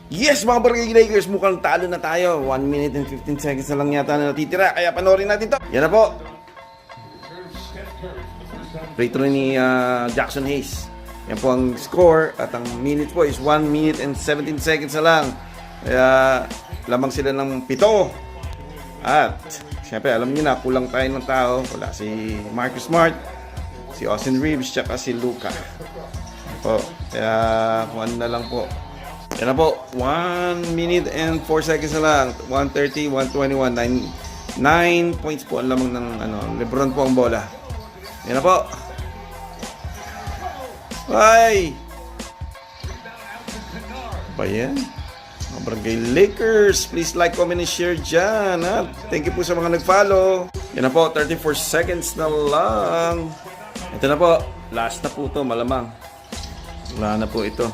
Yes, mga Barangay Lakers, mukhang talo na tayo. 1 minute and 15 seconds na lang yata na natitira. Kaya panoorin natin to. Yan na po. Free throw ni Jackson Hayes. Yan po ang score. At ang minute po is 1 minute and 17 seconds na lang. Kaya lamang sila ng 7. At syempre alam niyo na, kulang tayo ng tao. Wala si Marcus Smart, si Austin Reeves, tsaka si Luka po. Kaya kung ano na lang po. Yan na po, 1 minute and 4 seconds na lang. 1:30, 1:21, 9 points po ang lamang ng LeBron po ang bola. Yan na po. Ay! Ba yan? Mga Barangay Lakers, please like, comment, and share dyan. Ha? Thank you po sa mga nag-follow. Yan na po, 34 seconds na lang. Ito na po, last na po ito, malamang. Wala na po ito.